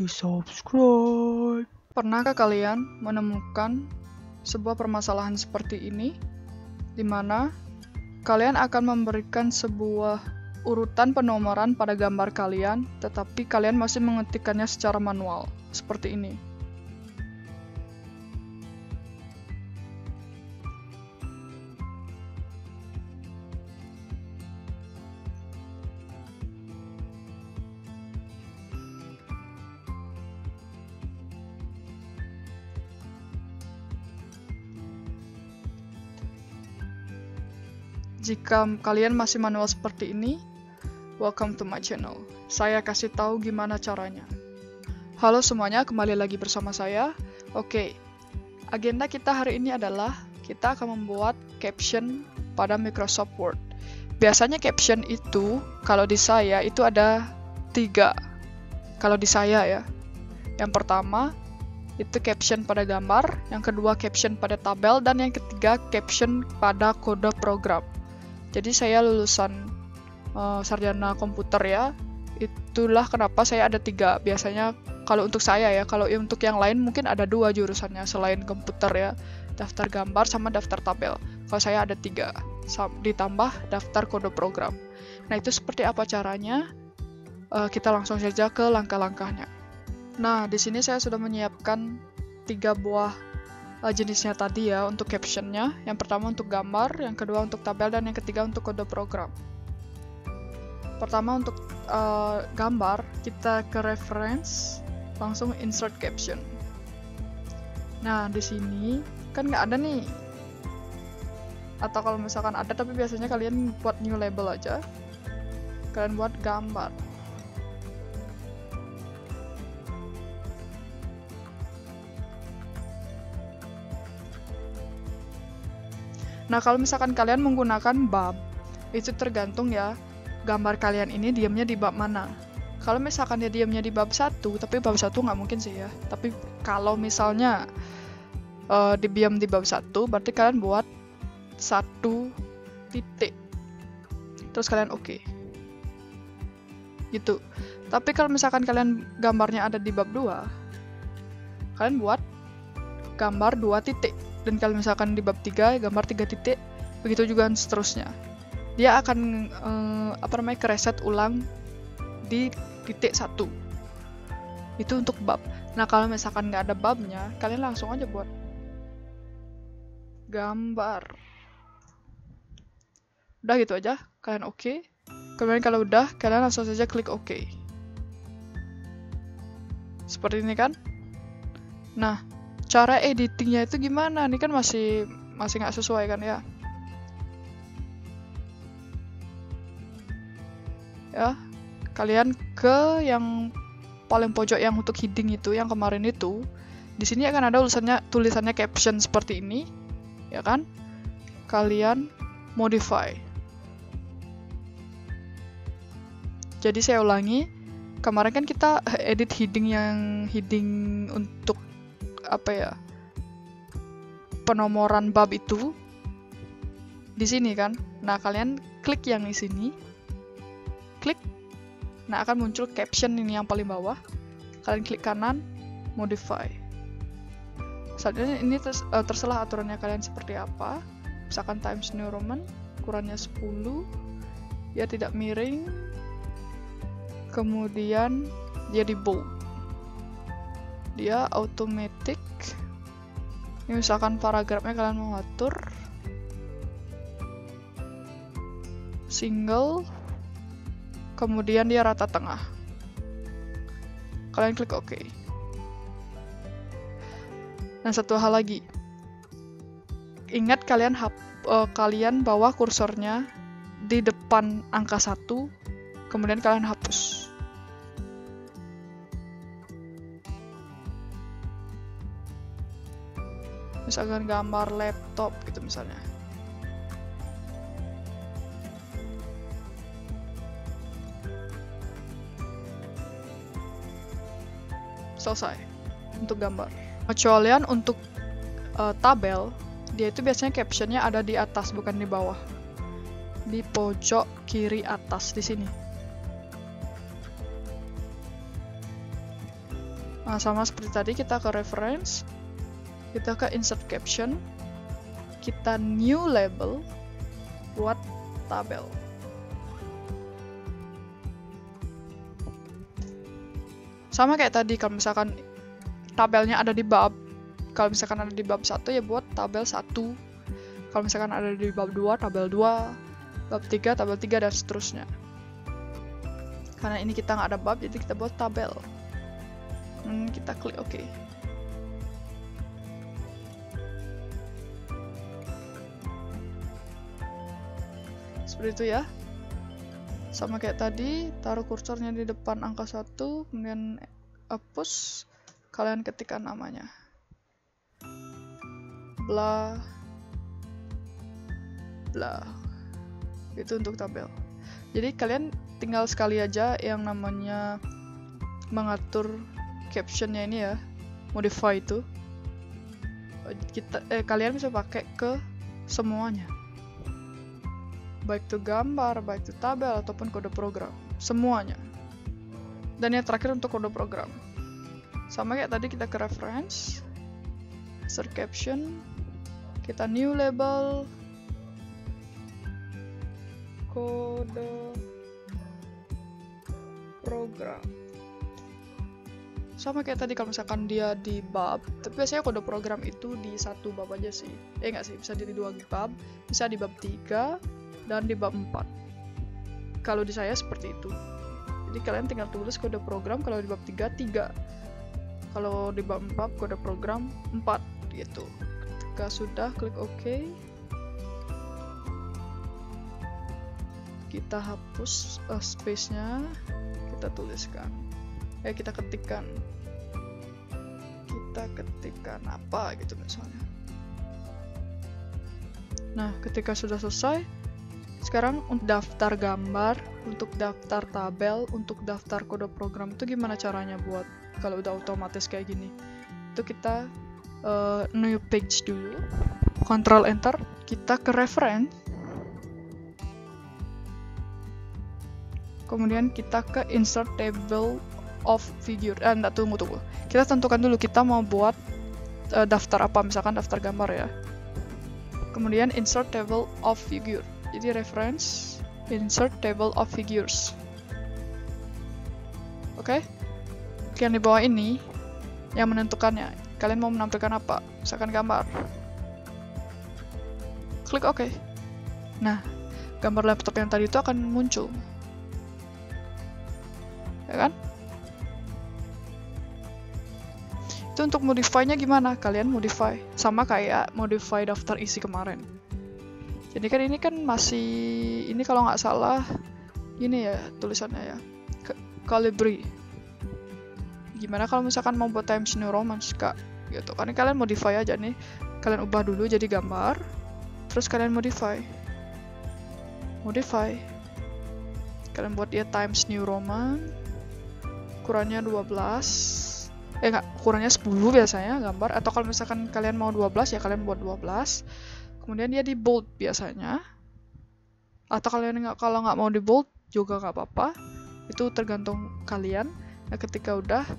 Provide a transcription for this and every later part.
di subscribe. Pernahkah kalian menemukan sebuah permasalahan seperti ini, di mana kalian akan memberikan sebuah urutan penomoran pada gambar kalian, tetapi kalian masih mengetikkannya secara manual, seperti ini. Jika kalian masih manual seperti ini, welcome to my channel. Saya kasih tahu gimana caranya. Halo semuanya, kembali lagi bersama saya. Oke, agenda kita hari ini adalah kita akan membuat caption pada Microsoft Word. Biasanya caption itu, kalau di saya itu ada 3. Kalau di saya ya. Yang pertama, itu caption pada gambar, yang kedua caption pada tabel, dan yang ketiga caption pada kode program. Jadi saya lulusan sarjana komputer ya, itulah kenapa saya ada 3. Biasanya kalau untuk saya ya, kalau untuk yang lain mungkin ada 2 jurusannya selain komputer ya, daftar gambar sama daftar tabel. Kalau saya ada 3, ditambah daftar kode program. Nah itu seperti apa caranya? Kita langsung saja ke langkah-langkahnya. Nah di sini saya sudah menyiapkan 3 buah jenisnya tadi ya untuk captionnya. Yang pertama untuk gambar, yang kedua untuk tabel, dan yang ketiga untuk kode program. Pertama untuk gambar, kita ke reference, langsung insert caption. Nah di sini kan nggak ada nih, atau kalau misalkan ada tapi biasanya kalian buat new label aja, kalian buat gambar. Nah, kalau misalkan kalian menggunakan bab, itu tergantung ya, gambar kalian ini diamnya di bab mana. Kalau misalkan dia diamnya di bab 1, tapi bab 1 nggak mungkin sih ya. Tapi kalau misalnya diam di bab 1, berarti kalian buat 1 titik. Terus kalian oke. Gitu. Tapi kalau misalkan kalian gambarnya ada di bab 2, kalian buat gambar 2 titik. Dan kalau misalkan di bab 3, gambar 3 titik, begitu juga seterusnya. Dia akan kereset ulang di titik 1. Itu untuk bab. Nah kalau misalkan nggak ada babnya, kalian langsung aja buat gambar. Udah gitu aja, kalian oke. Kemudian kalau udah, kalian langsung saja klik oke. Seperti ini kan? Nah, cara editingnya itu gimana? Ini kan masih nggak sesuai kan ya? Ya, kalian ke yang paling pojok yang untuk heading itu, yang kemarin itu. Di sini akan ada tulisannya caption seperti ini, ya kan? Kalian modify. Jadi saya ulangi. Kemarin kan kita edit heading untuk penomoran bab itu di sini kan. Nah kalian klik yang di sini, klik, nah akan muncul caption ini yang paling bawah. Kalian klik kanan, modify. Selanjutnya ini terserah aturannya kalian seperti apa. Misalkan Times New Roman, ukurannya 10, dia tidak miring, kemudian dia di bold, dia automatic. Ini misalkan paragrafnya kalian mau atur single, kemudian dia rata tengah. Kalian klik OK. Nah satu hal lagi, ingat kalian bawa kursornya di depan angka 1, kemudian kalian hapus. Misalkan gambar laptop gitu misalnya. Selesai untuk gambar. Kecualian untuk tabel, dia itu biasanya captionnya ada di atas bukan di bawah. Di pojok kiri atas di sini. Nah, sama seperti tadi, kita ke reference, kita ke insert caption, kita new label buat tabel. Sama kayak tadi, kalau misalkan tabelnya ada di bab, kalau misalkan ada di bab 1 ya buat tabel 1. Kalau misalkan ada di bab 2, tabel 2, bab 3, tabel 3, dan seterusnya. Karena ini kita nggak ada bab, jadi kita buat tabel. Kita klik OK. Seperti itu ya. Sama kayak tadi, taruh kursornya di depan angka 1, kemudian hapus, kalian ketikkan namanya. Bla bla. Itu untuk tabel. Jadi kalian tinggal sekali aja yang namanya mengatur captionnya ini ya, modify itu. Kalian bisa pakai ke semuanya. Baik itu gambar, baik itu tabel, ataupun kode program. Semuanya. Dan yang terakhir untuk kode program. Sama kayak tadi, kita ke reference, insert caption, kita new label, kode program. Sama kayak tadi, kalau misalkan dia di bab, tapi biasanya kode program itu di satu bab aja sih. Nggak sih, bisa di 2 bab, bisa di bab 3, dan di bab 4. Kalau di saya seperti itu. Jadi kalian tinggal tulis kode program, kalau di bab 3, 3. Kalau di bab 4, kode program 4, gitu. Ketika sudah, klik OK. Kita hapus space-nya, kita tuliskan. Kita ketikkan. Kita ketikkan apa gitu misalnya. Nah, ketika sudah selesai, sekarang untuk daftar gambar, untuk daftar tabel, untuk daftar kode program itu gimana caranya buat kalau udah otomatis kayak gini? Itu kita new page dulu, Ctrl Enter, kita ke reference, kemudian kita ke insert table of figure. Tunggu. Kita tentukan dulu kita mau buat daftar apa, misalkan daftar gambar ya. Kemudian insert table of figure. Jadi reference, insert table of figures. Oke? Yang di bawah ini yang menentukannya. Kalian mau menampilkan apa? Misalkan gambar. Klik OK. Nah, gambar laptop yang tadi itu akan muncul. Ya kan? Itu untuk modify-nya gimana? Kalian modify. Sama kayak modify daftar isi kemarin. Jadi kan ini kan masih, ini kalau nggak salah, ini ya tulisannya ya, Calibri. Gimana kalau misalkan mau buat Times New Roman, Kak? Gitu. Kan kalian modify aja nih. Kalian ubah dulu jadi gambar, terus kalian modify. Kalian buat dia Times New Roman, ukurannya 12. Ukurannya 10 biasanya gambar. Atau kalau misalkan kalian mau 12 ya kalian buat 12. Kemudian dia di bold biasanya, atau kalau nggak mau di bold juga nggak apa-apa, itu tergantung kalian. Nah, ketika udah,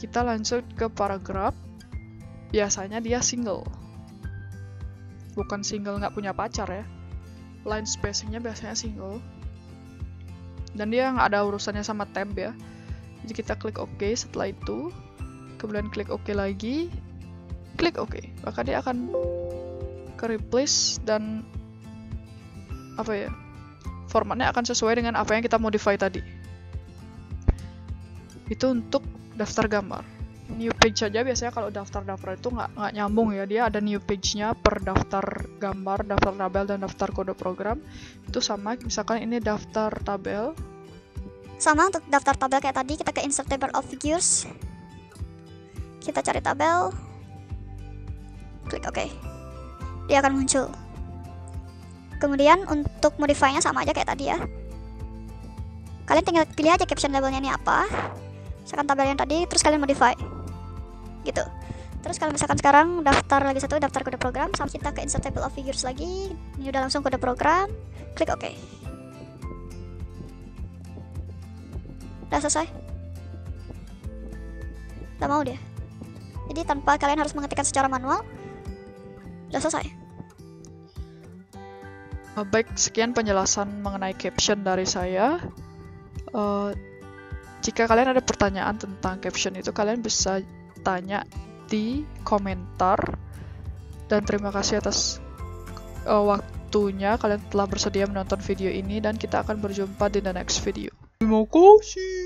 kita lanjut ke paragraf. Biasanya dia single, bukan single nggak punya pacar ya. Line spacingnya biasanya single, dan dia nggak ada urusannya sama tab ya. Jadi kita klik OK. Setelah itu, kemudian klik OK lagi, klik OK, maka dia akan ke replace, dan formatnya akan sesuai dengan apa yang kita modify tadi. Itu untuk daftar gambar. New page saja biasanya kalau daftar-daftar itu nggak nyambung ya, dia ada new page-nya per daftar gambar, daftar tabel, dan daftar kode program. Itu sama, misalkan ini daftar tabel. Sama untuk daftar tabel kayak tadi, kita ke insert table of figures, kita cari tabel, klik OK. Dia akan muncul. Kemudian untuk modify-nya sama aja kayak tadi ya. Kalian tinggal pilih aja caption labelnya ini apa. Misalkan tabel yang tadi, terus kalian modify. Gitu. Terus kalau misalkan sekarang daftar lagi satu, daftar kode program, sama kita ke insert table of figures lagi. Ini udah langsung kode program. Klik OK. Udah selesai. Gak mau dia. Jadi tanpa kalian harus mengetikkan secara manual, udah selesai. Baik, sekian penjelasan mengenai caption dari saya. Jika kalian ada pertanyaan tentang caption itu, kalian bisa tanya di komentar. Dan terima kasih atas waktunya. Kalian telah bersedia menonton video ini, dan kita akan berjumpa di the next video. Terima kasih.